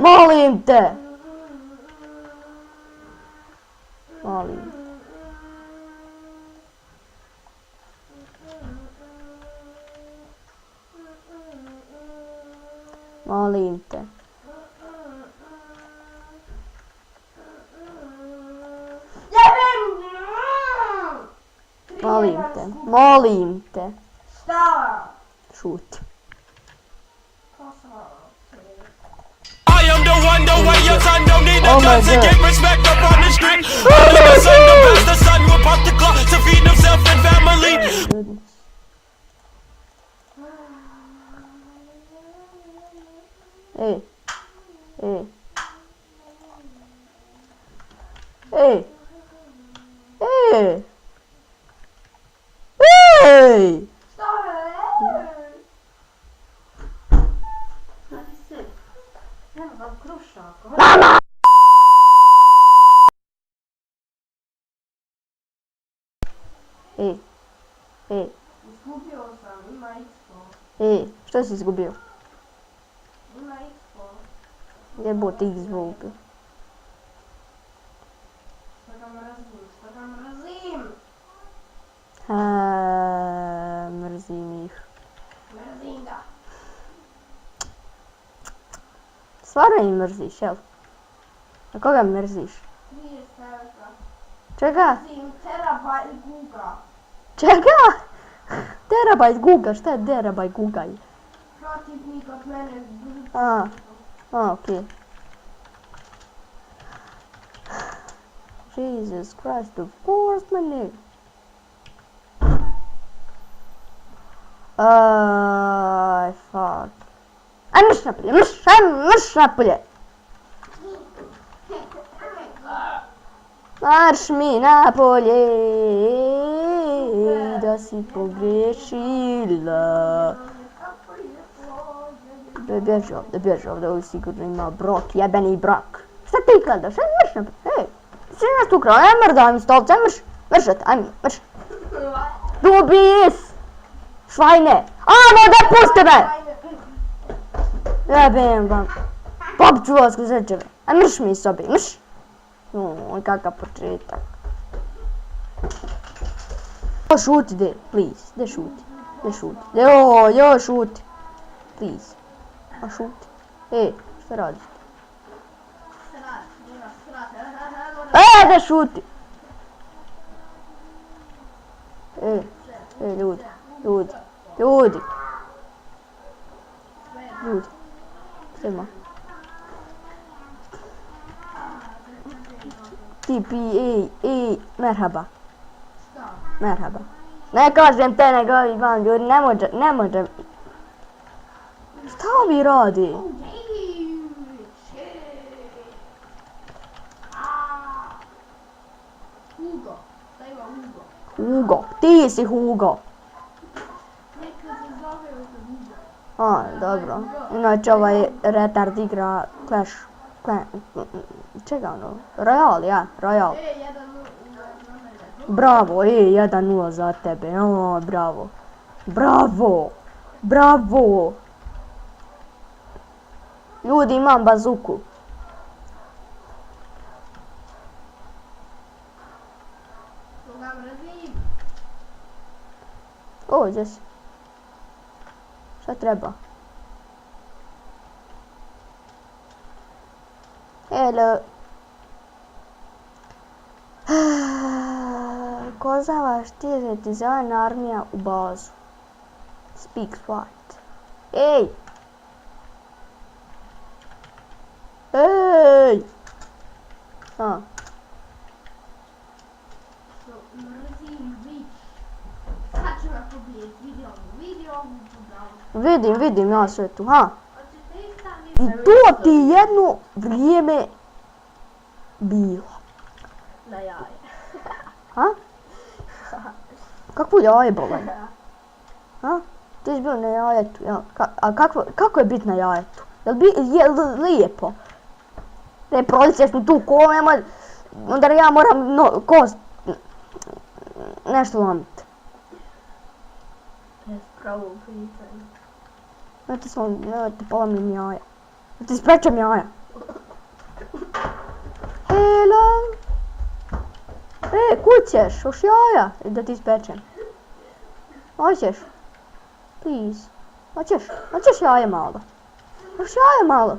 Molim te! Molim te. Molim te. Molim te. Molim te. Šta? Šuti. I am the one, the way your son don't need a Oh my gun to God. get respect up on the street. I'm the son, the bastard son will pop the clock to feed himself and family. Goodness. Ej. Ej. Ej. Ej. Ej. Šta je? Hadi se. Evo vam krušak. Mama! Ej. Ej. Izgubio sam, ima isto. Ej. Što si izgubio? Ima isto. Jebote ih izgubio. Šta ga mrzim, šta ga mrzim. Mrzim ih. Mrzim ga. Stvarno ih mrziš, jel? A koga mrziš? Nije selka. Čega? Mrzim terabajt guga. Čega? Terabajt guga, šta je terabajt guga? Protivnik od mene. Okej. Jesus Christ, of course, my nigga. Fuck. Aj, mrš napolje, mrš napolje. Marš mi napolje, da si pogriješila. Bježi ovdje, ovdje sigurno ima brok, jebeni brok. Šta ti gledaš, aj mrš napolje, ej. Šta je nas tu krao, aj mrdaj mi stolce, aj mršat, aj mrš. Dubis! Švajne! Amo, da pusti me! Jebem vam. Popću vas ko zečeve. Aj mrš mi sobi, mrš. Kakav početak. Šuti, de, please. De šuti. Jo, šuti. Please. A šuti. Ej, šta radiš? Da šuti. Ljudi. Šta ima? Tipi, merhaba. Merhaba. Ne kažem te, nego vam ljudi, ne može. Šta ovi radi? Hugo. Šta ima Hugo? Hugo, ti si Hugo. Neka se zove Hugo. Dobro. Inače ovaj retard igra Clash. Čega ono? Royal, ja, Royal. 1-0. Bravo, 1-0 za tebe, bravo. Bravo. Ljudi, imam bazuku. Koga mrzim? Gdje si? Šta treba? Hello. Kozava štire ti zelena armija u bazu. Speak smart. Ej! Mrzim bić. Sad ću ga pobijeti, vidio. Vidim ja sve tu, I to ti jedno vrijeme bilo. Na jaje. Kakvo jaje bolan? Ti si bio na jajetu, ja. A kako je biti na jajetu? Je lijepo? Ne, proličeš mi tu kolema, onda ja moram kost nešto lomiti. To je pravo pitanje. Nemojte polomim jaja. Da ti sprečam jaja. ćeš? Hoš jaja da ti ispečem? Hoćeš? Please. Hoćeš jaje malo? Hoš jaje malo?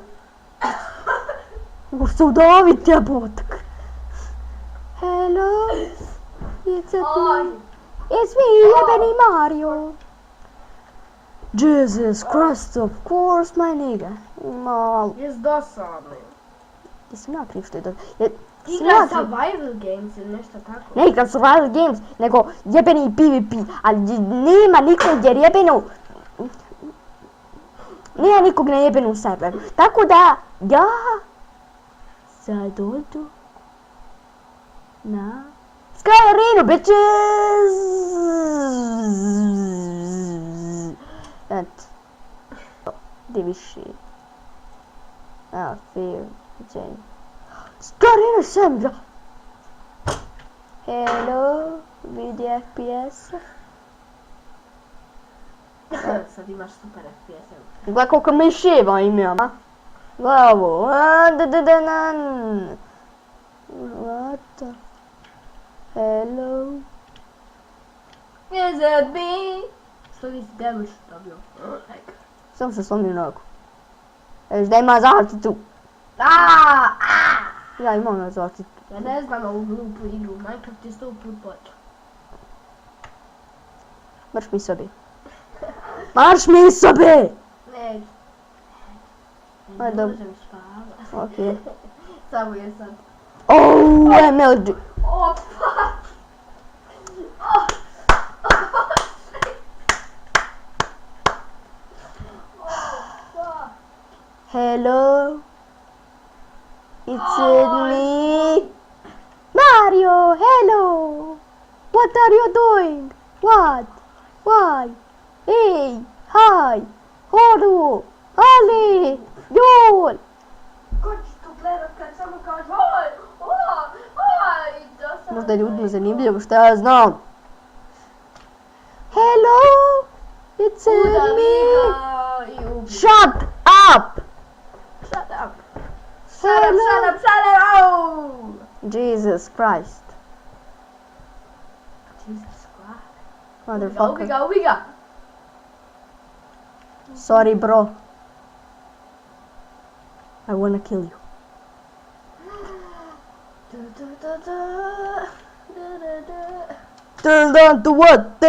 Hoš se udavit jebotak. Hello? It's me. It's me, jebeni Mario. Jesus Christ, of course, my nigga. Malo. Jes dosadno. Jesam ja kriv što je Igraj survival games ili nešto tako. Ne igram survival games, nego jebeni PvP, ali nema nikog jer jebenu... Nema nikog na jebenu serveru. Tako da, ja... Sad odu... Na... Sky Arena, bitches! Eto. Gdje više? Fear, Jane. Sky Arena 7, ja! Hello, vidi FPS. Sad imaš super FPS. Gledaj koliko miševa imam, a? Gledaj ovo. What the... Hello. Is it me? Što nisi damage dobio? Sam se slomio nogu. Viš da ima zaštitu. Ja imam na zaštitu. Ja ne znam ovu glupu igru, Minecraft je 100 put počeo. Marš mi sobi. Marš mi sobi! Ne. Ajde, Ne dobro. možem spavat. Okej. Samo je sad. Oh, MLG. Oh, fuck! Hello. It's me. Mario, hello. What are you doing? What? Why? Hey, hi. Hello. Ali. Jol. Ko ćeš to gledat kad samo kažeš oj, oj, da sam... Možda je ljudima zanimljivo šta ja znam. Hello. It's me. Shut up. Shut up. Hello. Oh! Jesus Christ. Jesus Christ. Motherfucker. Ubiga. Sorry, bro. I wanna kill you. Turn down to what?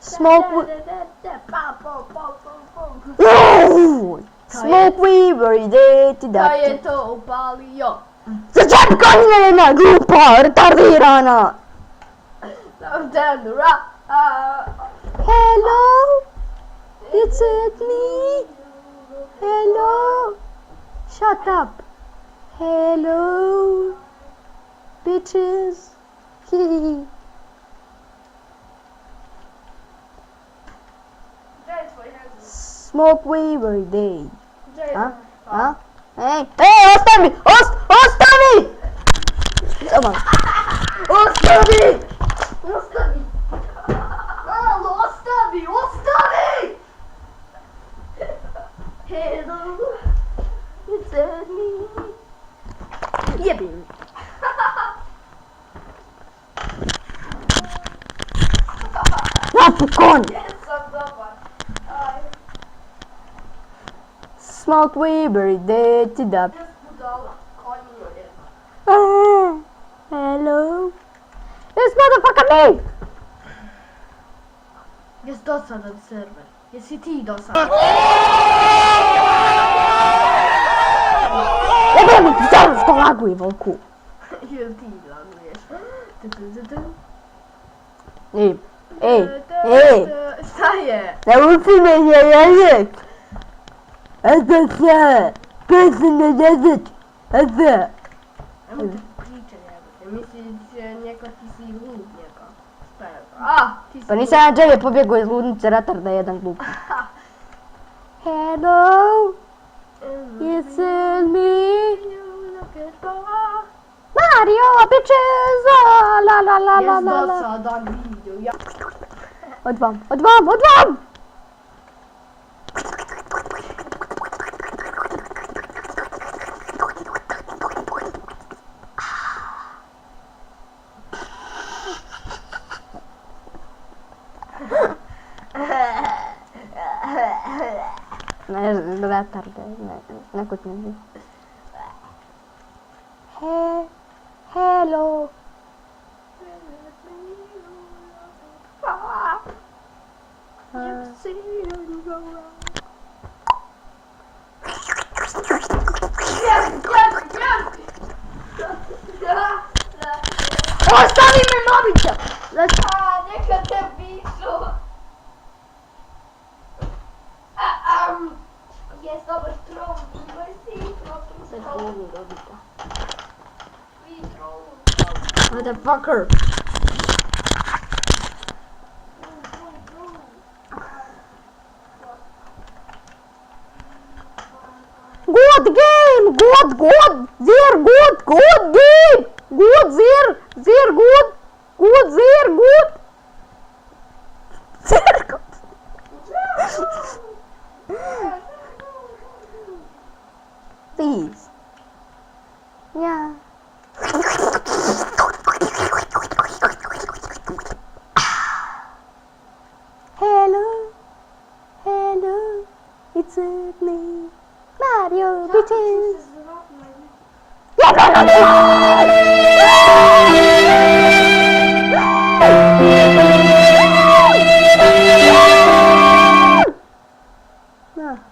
Smoke Oh! Smoke weaver ideti Da je da. to upalio. Začepka njena glupa, retardirana. Hello? It's me? Hello? Shut up. Hello? Bitches? Hehe. Smoke weaver day. A? Ej, ostavi! Ostavi! Dobar. Ostavi! Ostavi! Malo, ostavi! Hello, it's me. Jebim. Napokon! Jesam dobar. Aj, Smoke weaver ideti da. jes budala. Konju je. Hello? This motherfucker me! Jes dosadan server. Jesi ti dosadan? Jebim, završ to laguje, volku. Jel ti laguješ? Ej, Šta je? ne uči me jezik. Eto se, pisan je jezik. Eto. Evo te priče jebote. Misliš njeka ti si lud njeka. Šta je? A, ti si Pa nisam ja dželje pobjegao iz ludnice ratar da je jedan glup. Hello? It's me? Mario, bitches! La la la la Jes la la. dosadan video. Ja. Odvam! Ne znam, retarde, neko ti ne znam. Hello. Ostavi me mobitel! Neka te pišu. Jest dobar strom, imaj si strom. Motherfucker! Good game! Good! Sehr good! Good game! Good! Sehr good! Good! Sehr good! Sehr good! Please. Yeah. Hello, it's me, Mario bitches.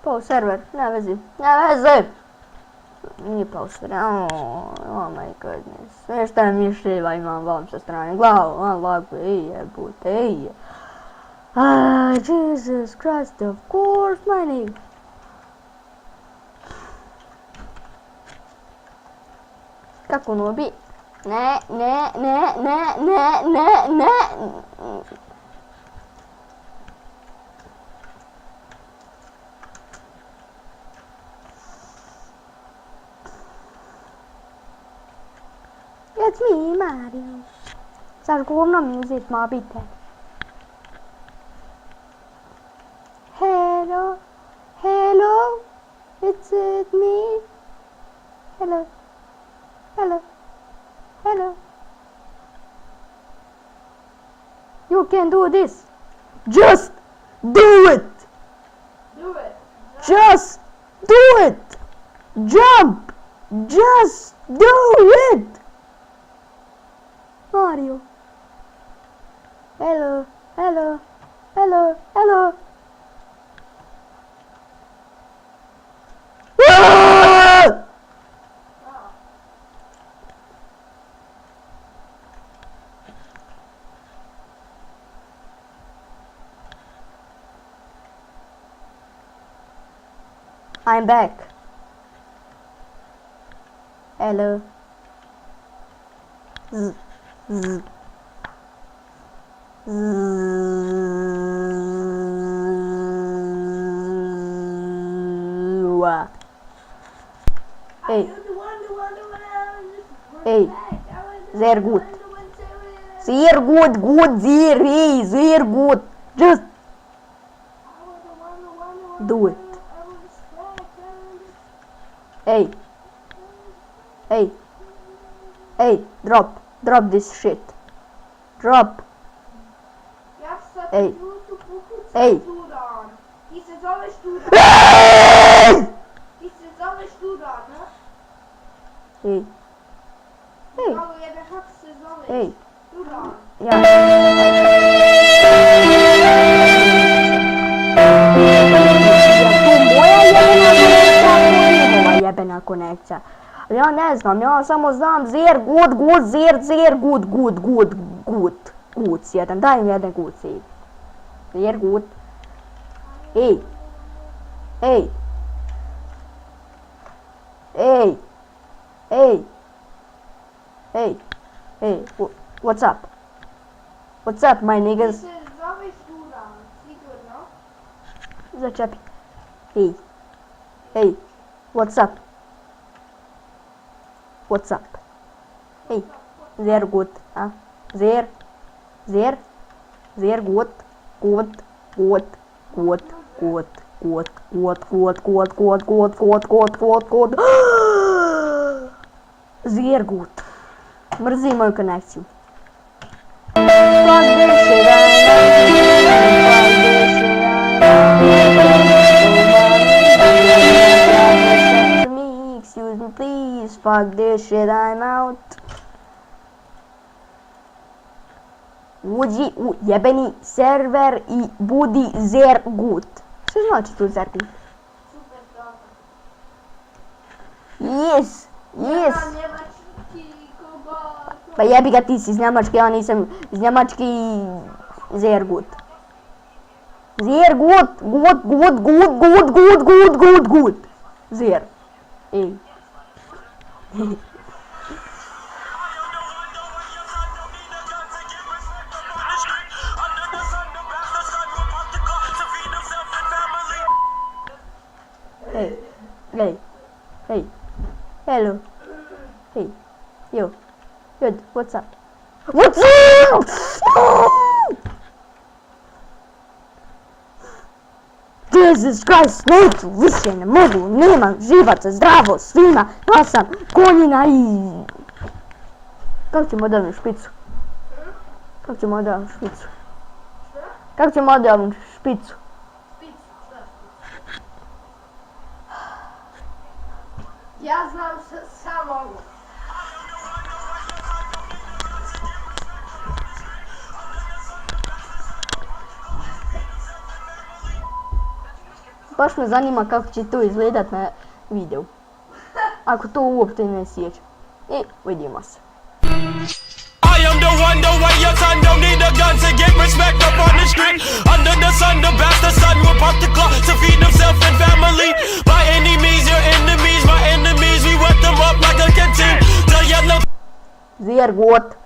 Pao server, nema veze. Nije pao server, oh my goodness. Sve šta mi šiva imam vam sa strane glavu, lagu, jebute, Jesus Christ, of course, my nigga. Kako ono bi? Ne. It's me, Mario. Sad govno mi uzeti mobitel. Hello, it's me. Hello. You can do this. Just do it. Just do it. Jump. Just do it. Mario. Hello. I'm back. Hello. Hey. Sehr gut. Sehr good. Just do it. Hey, drop this shit. Drop. Hey. Ti se zoveš Turan, ne? Malo jebe, kako se zoveš? Turan. Ja. Jebena konekcija. Ja ne znam, ja samo znam sehr good, guc jedan, daj mi jedan guc, sehr good. Hey, what's up? What's up, my niggas? Ti se zoveš Turan, sigurno? Začepi. Hey, what's up? Hey, sehr good, huh? Sehr good. Sehr good. Mrzim moju konekciju. gdje je timeout? Uđi u jebeni server i budi Zergut. Što znači tu Zergut? Super strata. Yes. Ja njemački kobat. Pa jebi ga, ti si iz Njemačke, ja nisam iz Njemačke i Zergut. Zergut, gut. Zer. Ej. Hey. Hello. Hey. Yo. Good, what's up? What's up? Jesus Christ, neću više, ne mogu, nemam živaca, zdravo, svima, ja sam konjina i... Kako ćemo odavnu špicu? Kako ćemo odavnu špicu? Kako ćemo odavnu špicu? Ja znam samo ovo. Baš me zanima kako će to izgledat na videu. Ako to uopće ne sjeća. I vidimo se. I am the one, the way your son don't need a gun to get respect up on the street. Under the sun, the bastard son will pop the clock to feed himself and family. By any means, your enemies, my enemies, we wet them up like a canteen. Tell you no. Zergut.